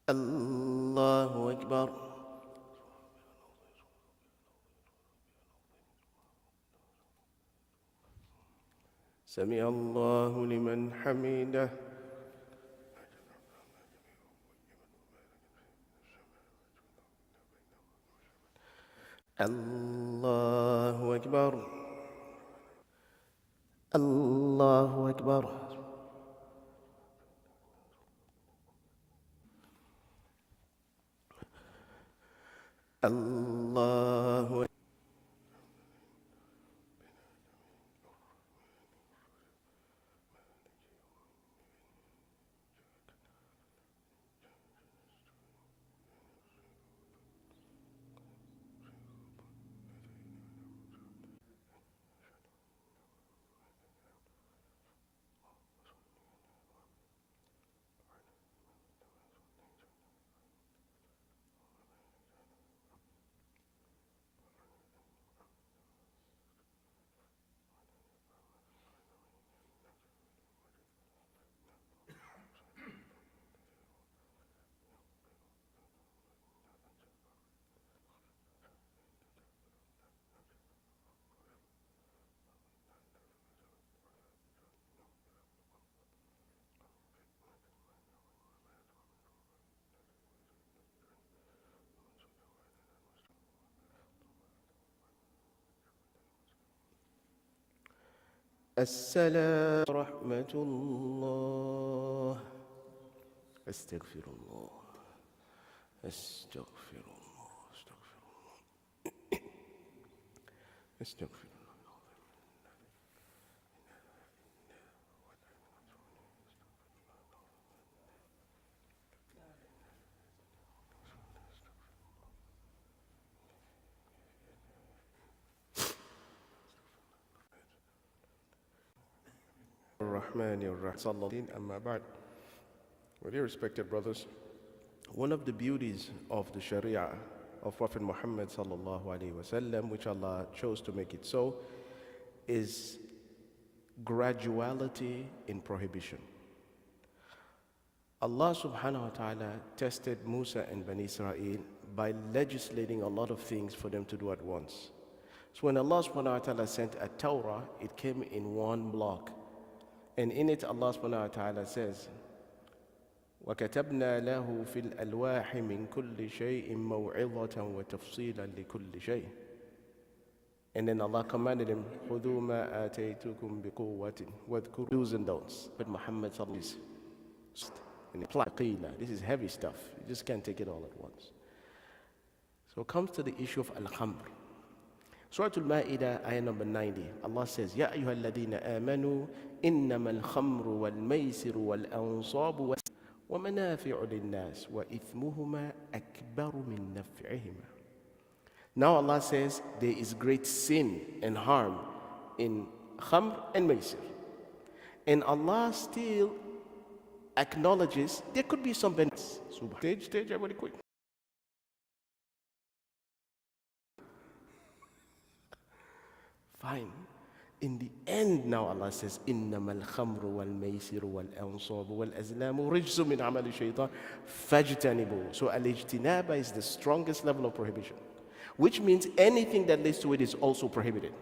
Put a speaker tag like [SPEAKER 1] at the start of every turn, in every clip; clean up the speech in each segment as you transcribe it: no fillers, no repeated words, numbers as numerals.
[SPEAKER 1] الله أكبر. سمع الله لمن حمده. الله أكبر. الله أكبر. الله أكبر. السلام ورحمة الله. أستغفر الله. أستغفر الله. أستغفر الله. أستغفر الله. الرحمن الرحيم صلى الله عليه وسلم. أما بعد. Well, dear respected brothers, one of the beauties of the Sharia of Prophet Muhammad sallallahu alaihi wasallam, which Allah chose to make it so, is graduality in prohibition. Allah subhanahu wa ta'ala tested Musa and Bani Israel by legislating a lot of things for them to do at once. So when Allah subhanahu wa ta'ala sent a Torah, it came in one block. And in it Allah subhanahu wa ta'ala says, وَكَتَبْنَا لَهُ فِي الْأَلْوَاحِ مِنْ كُلِّ شَيْءٍ مَوْعِظَةً وَتَفْصِيلًا لِكُلِّ شَيْءٍ. And then Allah commanded him, خُذُوا مَا آتَيْتُكُمْ بِقُوَّةٍ وَاذْكُرُوا do's and don'ts. But Muhammad sallallahu alaihi wasallam, this is heavy stuff. You just can't take it all at once. So it comes to the issue of al-khamr. Surah Al-Ma'idah, ayah number 90. Allah says, يَا أَيُّهَا الَّذِينَ آمَنُوا إِنَّمَا الْخَمْرُ وَالْمَيْسِرُ وَالْأَنصَابُ وَمَنَافِعُ لِلنَّاسِ وَإِثْمُهُمَا أَكْبَرُ مِنْ نَفْعِهِمَا. Now Allah says there is great sin and harm in khamr and maisir. And Allah still acknowledges there could be some benefits. Stage, everybody quick. Fine. In the end now Allah says, إِنَّمَا الْخَمْرُ وَالْمَيْسِرُ وَالْأَنصَابُ وَالْأَزْلَامُ رِجْزٌ مِّنْ عَمَلِ الشَّيْطَانِ فَاجْتَنِبُوهُ. So al-ijtinaba is the strongest level of prohibition, which means anything that leads to it is also prohibited.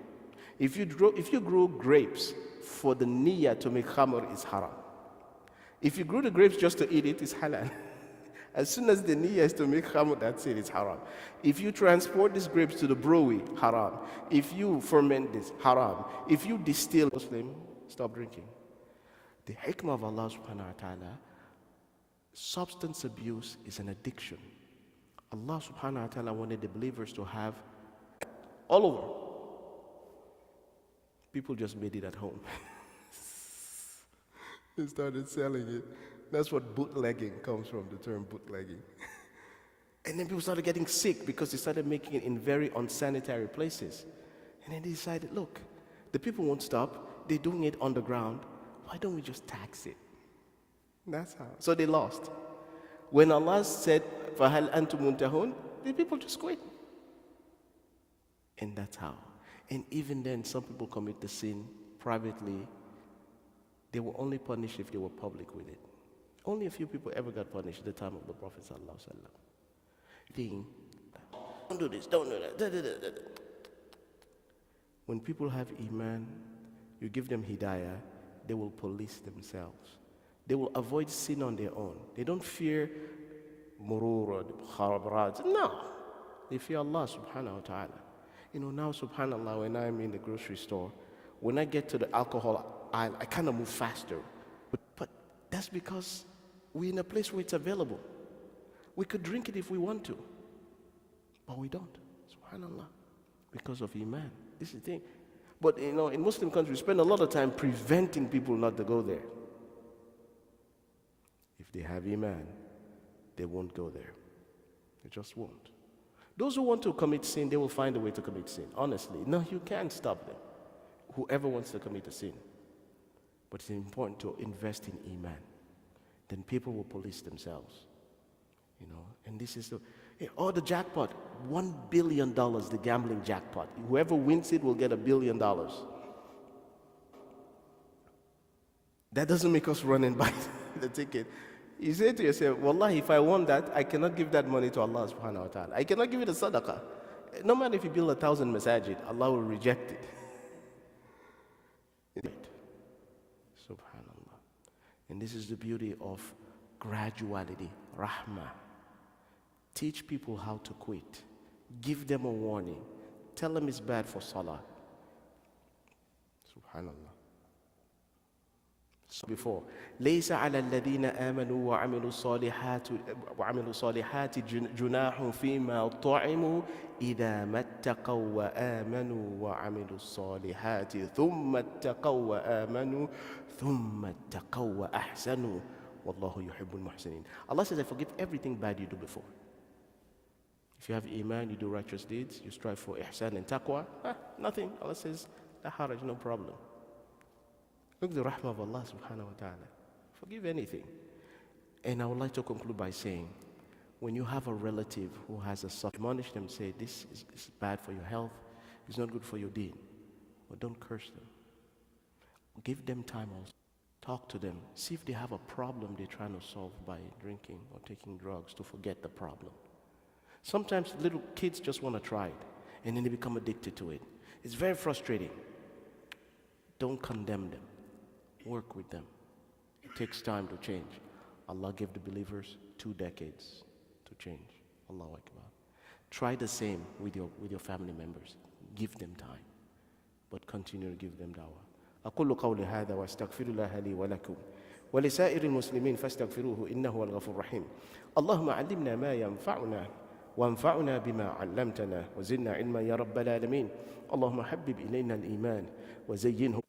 [SPEAKER 1] If you grow grapes for the niyyah to make khamr, is haram. If you grew the grapes just to eat it, it's halal. As soon as the niyyah is to make khamr, that's it, it's haram. If you transport these grapes to the brewery, haram. If you ferment this, haram. If you distill, Muslim, stop drinking. The hikmah of Allah subhanahu wa ta'ala, substance abuse is an addiction. Allah subhanahu wa ta'ala wanted the believers to have all over. People just made it at home. They started selling it. That's what bootlegging comes from, the term bootlegging. And then people started getting sick because they started making it in very unsanitary places. And then they decided, look, the people won't stop. They're doing it on the ground. Why don't we just tax it? That's how. So they lost. When Allah said, فَهَلْ أَنْتُمْ مُنْتَهُونَ, the people just quit. And that's how. And even then, some people commit the sin privately. They were only punished if they were public with it. Only a few people ever got punished at the time of the Prophet sallallahu alaihi wasallam. Thing, don't do this, don't do that. Da, da, da, da. When people have iman, you give them hidayah, they will police themselves. They will avoid sin on their own. They don't fear murur or khabarat. No. They fear Allah subhanahu wa ta'ala. You know, now subhanallah, when I'm in the grocery store, when I get to the alcohol aisle, I kind of move faster. But that's because we're in a place where it's available. We could drink it if we want to, but we don't. Subhanallah. Because of iman. This is the thing. But you know, in Muslim countries, we spend a lot of time preventing people not to go there. If they have iman, they won't go there. They just won't. Those who want to commit sin, they will find a way to commit sin. Honestly, no, you can't stop them. Whoever wants to commit a sin. But it's important to invest in iman. Then people will police themselves. You know, and this is the jackpot, $1 billion, the gambling jackpot. Whoever wins it will get $1 billion. That doesn't make us run and buy the ticket. You say to yourself, Wallahi, if I won that, I cannot give that money to Allah subhanahu wa ta'ala. I cannot give it a sadaqah. No matter if you build 1,000 masajid, Allah will reject it. Subhanallah. And this is the beauty of graduality, rahmah. Teach people how to quit. Give them a warning. Tell them it's bad for salah. Subhanallah. So before, ليس على الذين آمنوا وعملوا الصالحات جناح فيما طعموا إذا ما اتقوا وآمنوا وعملوا الصالحات ثم اتقوا وآمنوا ثم اتقوا وأحسنوا والله يحب المحسنين. Allah says, I forgive everything bad you do before. If you have iman, you do righteous deeds, you strive for ihsan and taqwa, nothing. Allah says, la haraj, no problem. Look at the rahmah of Allah subhanahu wa ta'ala. Forgive anything. And I would like to conclude by saying, when you have a relative who has a suffering, admonish them, say, this is bad for your health, it's not good for your deen. But don't curse them. Give them time also. Talk to them. See if they have a problem they're trying to solve by drinking or taking drugs to forget the problem. Sometimes little kids just want to try it, and then they become addicted to it. It's very frustrating. Don't condemn them. Work with them. It takes time to change. Allah gave the believers 2 decades to change. Allahu Akbar. Try the same with your family members. Give them time, but continue to give them dawah. أقول قولي هذا وأستغفر الله لي ولكم ولسائر المسلمين فاستغفروه إنه هو الغفور الرحيم. اللهم علمنا ما ينفعنا وانفعنا بما علمتنا وزدنا علما يا رب العالمين. اللهم حبب إلينا الإيمان وزينه